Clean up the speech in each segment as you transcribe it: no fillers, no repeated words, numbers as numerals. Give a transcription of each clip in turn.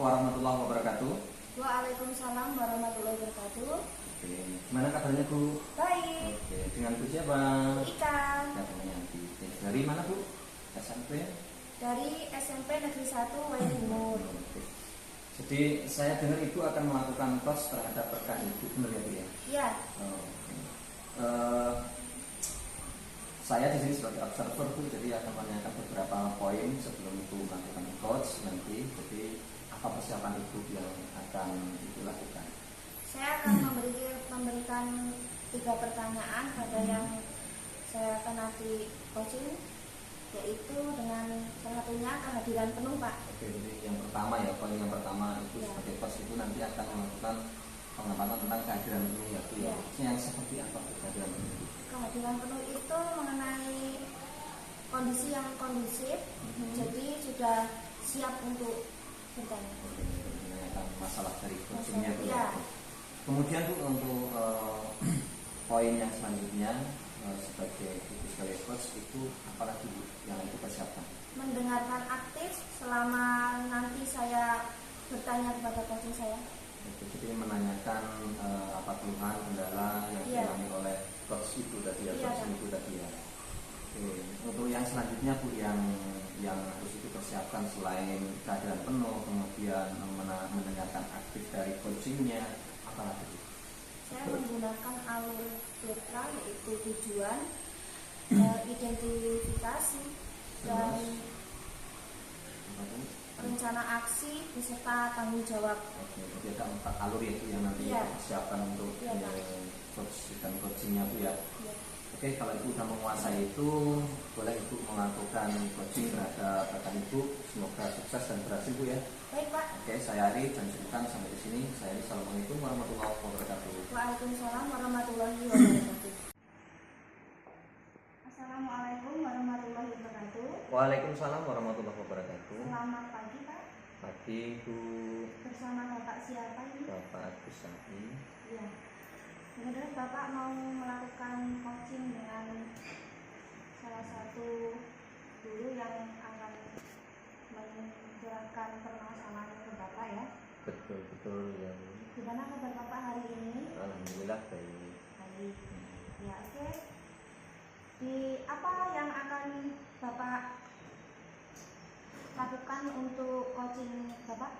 warahmatullahi wabarakatuh. Waalaikumsalam warahmatullahi wabarakatuh. Oke, gimana kabarnya Bu? Baik. Oke, dengan Bu siapa? Ikan. Namanya Yanti. Dari mana Bu? SMP? Dari SMP Negeri 1 Wayang Timur. Oke. Jadi saya dengar Ibu akan melakukan tos terhadap rekan Ibu, benar ya Bu ya? Iya. Oke. Saya di sini sebagai observer Bu, jadi akan menanyakan beberapa poin sebelum Ibu melakukan coach nanti. Jadi apa persiapan Ibu yang akan Ibu lakukan? Saya akan memberikan 3 pertanyaan pada yang saya akan nanti coaching, yaitu dengan salah satunya kehadiran penuh, Pak. Oke, jadi yang pertama ya, poin yang pertama itu Ya. sebagai coach itu nanti akan melakukan pengamatan tentang kehadiran penuh ya Bu ya. Yang seperti apa kehadiran penuh? Kehadiran penuh itu mengenai kondisi yang kondusif, jadi sudah siap untuk bertanya. Oke, menanyakan masalah dari coachingnya Bu Ya. Kemudian Bu untuk poin yang selanjutnya sebagai coach itu apalagi Bu yang itu persiapkan? Mendengarkan aktif selama nanti saya bertanya kepada coaching saya. Oke, jadi menanyakan apa keluhan kendala yang Iya. dialami oleh coach itu tadi ya, Iya, coach Pak. itu tadi ya. Oke, untuk yang selanjutnya Bu yang harus itu persiapkan selain kehadiran penuh, kemudian mendengarkan aktif dari coachingnya, apa lagi Bu? Saya menggunakan alur filter, yaitu tujuan, identifikasi, dan Apa, Bu? rencana aksi beserta tanggung jawab. Oke, jadi ada 4 alur ya Bu yang nanti Iya. persiapkan untuk Iya, Pak. coach dan coachingnya Bu ya. Ya. Oke, kalau Ibu sudah menguasai itu, boleh Ibu melakukan coaching terhadap rekan Ibu. Semoga sukses dan berhasil Bu ya. Baik, Pak. Oke, saya Ari dan Sultan sampai di sini. Saya Ari, assalamualaikum warahmatullahi wabarakatuh. Waalaikumsalam warahmatullahi wabarakatuh. Assalamualaikum warahmatullahi wabarakatuh. Waalaikumsalam warahmatullahi wabarakatuh. Selamat pagi, Pak. Pagi Bu, Bersama Bapak siapa ini? Bapak Agus Sapi. Ya. Kemudian Bapak mau melakukan coaching dengan salah satu guru yang akan menjelaskan permasalahan ke Bapak ya. Betul ya Bu. Gimana kabar Bapak hari ini? Alhamdulillah baik. Baik. Ya, oke. Di apa yang akan Bapak lakukan untuk coaching Bapak?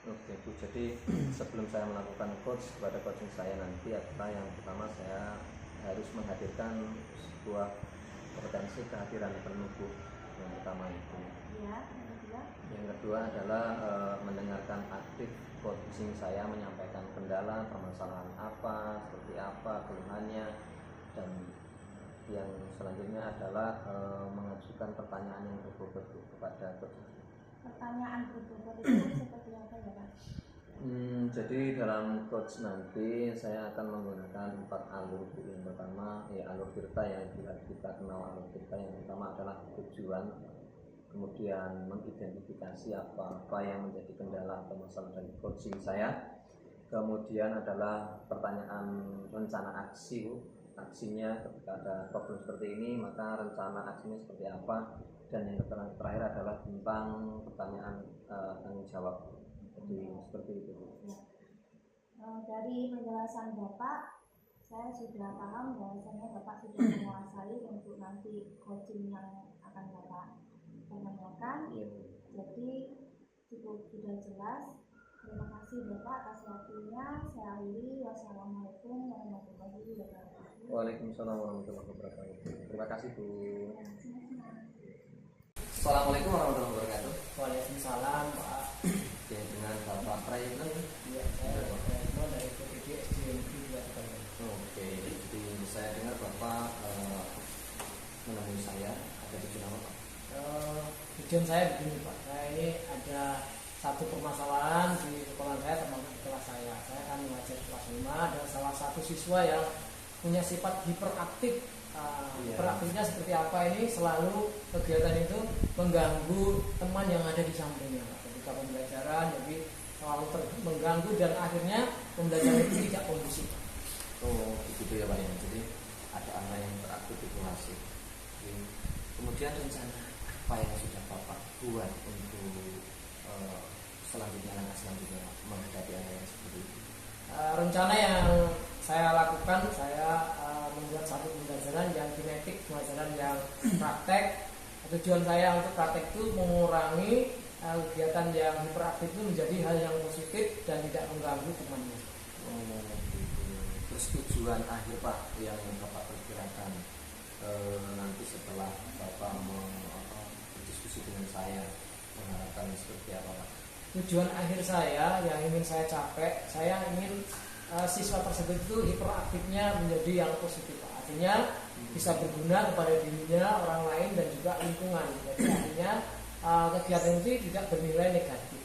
Oke Bu, jadi sebelum saya melakukan coach kepada coaching saya nanti adalah yang pertama saya harus menghadirkan sebuah kompetensi kehadiran penuh Bu. Yang pertama itu. Ya, yang kedua. Yang kedua adalah mendengarkan aktif coaching saya menyampaikan kendala, permasalahan apa, seperti apa keluhannya, dan yang selanjutnya adalah mengajukan pertanyaan yang berbobot kepada coach. Pertanyaan berbobot itu seperti apa ya Pak? Jadi dalam coach nanti saya akan menggunakan 4 alur. Yang pertama ya alur tirta yang kita kenal alur tirta. Yang pertama adalah tujuan, kemudian mengidentifikasi apa yang menjadi kendala atau masalah dari coaching saya. Kemudian adalah pertanyaan rencana aksi, aksinya ketika ada problem seperti ini maka rencana aksinya seperti apa. Dan yang terakhir adalah tentang pertanyaan tanggung jawab. Jadi seperti itu. Ya. Dari penjelasan Bapak, saya sudah paham bahwasanya Bapak sudah menguasai untuk nanti coaching yang akan Bapak pertanyakan. Iya. Jadi cukup sudah jelas. Terima kasih Bapak atas waktunya. Saya akhiri. Wassalamualaikum warahmatullahi wabarakatuh. Waalaikumsalam warahmatullahi wabarakatuh. Terima kasih Bu. Ya, sama-sama. Assalamualaikum warahmatullahi wabarakatuh. Waalaikumsalam Pak. Oke, dengan Bapak Prayitno ya. Iya, saya Prayitno dari PPD SDMP juga Pak. Oke, jadi saya dengar Bapak menemui saya ada tujuan apa Pak? Tujuan saya begini Pak, saya ini ada satu permasalahan di sekolah saya termasuk kelas saya. Saya kan mengajar kelas 5 dan salah satu siswa yang punya sifat hiperaktif. Hiperaktifnya seperti apa ini, selalu kegiatan itu mengganggu teman yang ada di sampingnya Pak. Ketika pembelajaran jadi selalu mengganggu dan akhirnya pembelajaran itu tidak kondusif. Oh, begitu ya Pak ya. Jadi ada anak yang beraktif itu masih. Kemudian rencana apa yang sudah Bapak buat untuk selanjutnya, langkah selanjutnya menghadapi anak yang seperti itu? Rencana yang saya lakukan, saya membuat satu pembelajaran yang kinetik, pembelajaran yang praktek. Tujuan saya untuk praktek itu mengurangi kegiatan yang hiperaktif itu menjadi hal yang positif dan tidak mengganggu temannya. Terus tujuan akhir Pak yang Bapak perkirakan nanti setelah Bapak berdiskusi dengan saya, mengharapkan seperti apa Pak? Tujuan akhir saya yang ingin saya capai, saya ingin siswa tersebut itu hiperaktifnya menjadi yang positif, Pak. Artinya bisa berguna kepada dirinya, orang lain dan juga lingkungan. Jadi artinya kegiatan itu tidak bernilai negatif.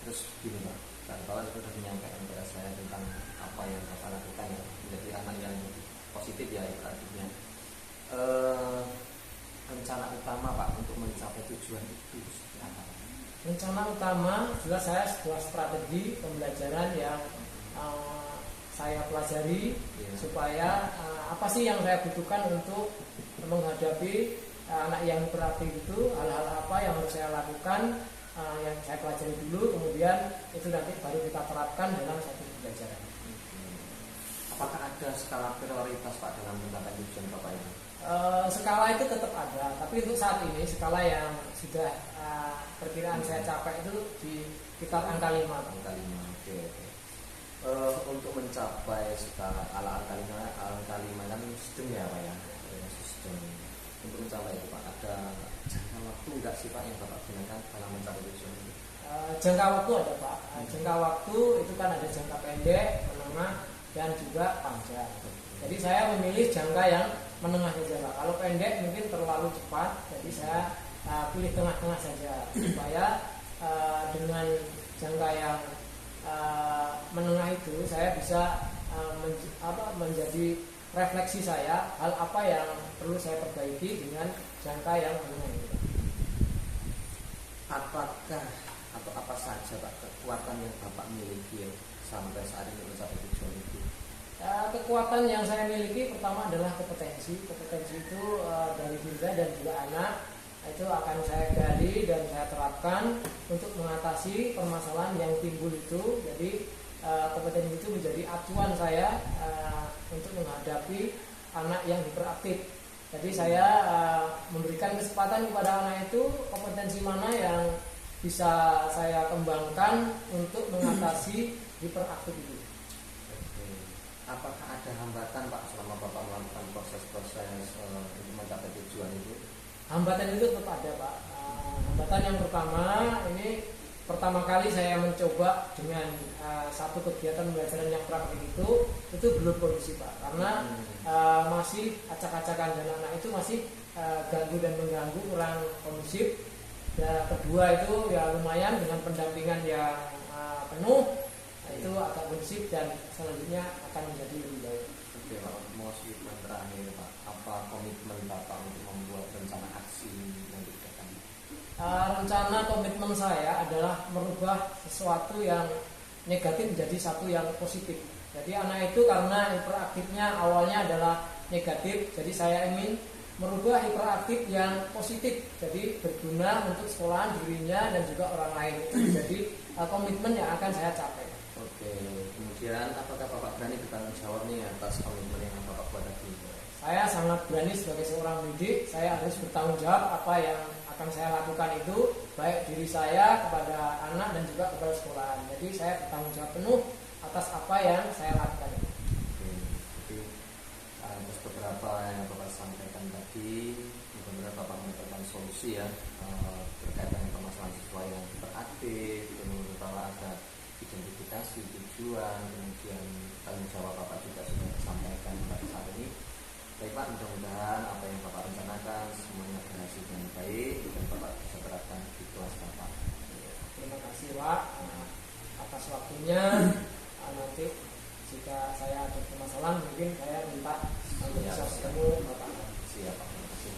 Terus gini Pak, Kak Kepala itu sudah menyampaikan kepada saya tentang apa yang Bapak lakukan ya, menjadi anak yang positif ya hiperaktifnya. Rencana utama Pak untuk mencapai tujuan itu seperti apa? Rencana utama jelas saya sebuah strategi pembelajaran yang saya pelajari supaya apa sih yang saya butuhkan untuk menghadapi anak yang hiperaktif itu, hal-hal apa yang harus saya lakukan, yang saya pelajari dulu, kemudian itu nanti baru kita terapkan dalam satu pembelajaran. Apakah ada skala prioritas Pak dalam mencapai tujuan Bapak ini? Skala itu tetap ada, tapi untuk saat ini skala yang sudah perkiraan saya capai itu di sekitar angka 5. Angka 5, oke. Untuk mencapai skala angka 5 kan sistem ya Pak ya, sistem. Untuk mencapai itu Pak, ada jangka waktu enggak sih Pak yang Bapak gunakan dalam mencapai tujuan itu? Jangka waktu ada Pak. Jangka waktu itu kan ada jangka pendek, menengah, dan juga panjang. Jadi saya memilih jangka yang menengah saja Pak. Kalau pendek mungkin terlalu cepat, jadi saya pilih tengah-tengah saja supaya dengan jangka yang menengah itu saya bisa menjadi refleksi saya hal apa yang perlu saya perbaiki dengan jangka yang menengah itu. Apakah atau apa saja Pak kekuatan yang Bapak miliki sampai saat ini mencapai tujuan itu? Kekuatan yang saya miliki pertama adalah kompetensi. Kompetensi itu dari diri saya dan juga anak itu akan saya gali dan saya terapkan untuk mengatasi permasalahan yang timbul itu. Jadi kompetensi itu menjadi acuan saya untuk menghadapi anak yang hiperaktif. Jadi saya memberikan kesempatan kepada anak itu kompetensi mana yang bisa saya kembangkan untuk mengatasi hiperaktif itu. Apakah ada hambatan Pak selama Bapak melakukan proses-proses untuk mencapai tujuan itu? Hambatan itu tetap ada Pak. Hambatan yang pertama ini pertama kali saya mencoba dengan satu kegiatan pembelajaran yang praktik itu belum kondusif Pak, karena masih acak-acakan dan anak itu masih ganggu dan mengganggu, kurang kondusif. Dan kedua itu ya lumayan dengan pendampingan yang penuh itu agak kondusif dan selanjutnya akan menjadi lebih baik. Oke Pak, mau statement terakhir Pak, apa komitmen Bapak untuk membuat rencana aksi nanti ke depan? Rencana komitmen saya adalah merubah sesuatu yang negatif menjadi satu yang positif. Jadi anak itu karena hiperaktifnya awalnya adalah negatif, jadi saya ingin merubah hiperaktif yang positif, jadi berguna untuk sekolahan dirinya dan juga orang lain. Itu menjadi komitmen yang akan saya capai. Oke, kemudian apakah Bapak berani bertanggung jawab nih atas komitmen yang Bapak buat tadi? Saya sangat berani sebagai seorang pendidik, saya harus bertanggung jawab apa yang akan saya lakukan itu, baik diri saya, kepada anak dan juga kepada sekolahan. Jadi saya bertanggung jawab penuh atas apa yang saya lakukan. Oke, jadi atas beberapa yang Bapak sampaikan tadi, mudah-mudahan Bapak menemukan solusi ya terkait dengan permasalahan siswa yang beraktif, kemudian Bapak ada identifikasi tujuan, kemudian tanggung jawab Bapak juga sudah disampaikan pada saat ini. Baik Pak, mudah-mudahan apa yang Bapak rencanakan semuanya berhasil dengan baik dan Bapak bisa terapkan di kelas Bapak. Terima kasih Pak atas waktunya. Nanti jika saya ada permasalahan mungkin saya minta untuk bisa ketemu Bapak. Siap Pak, terima kasih.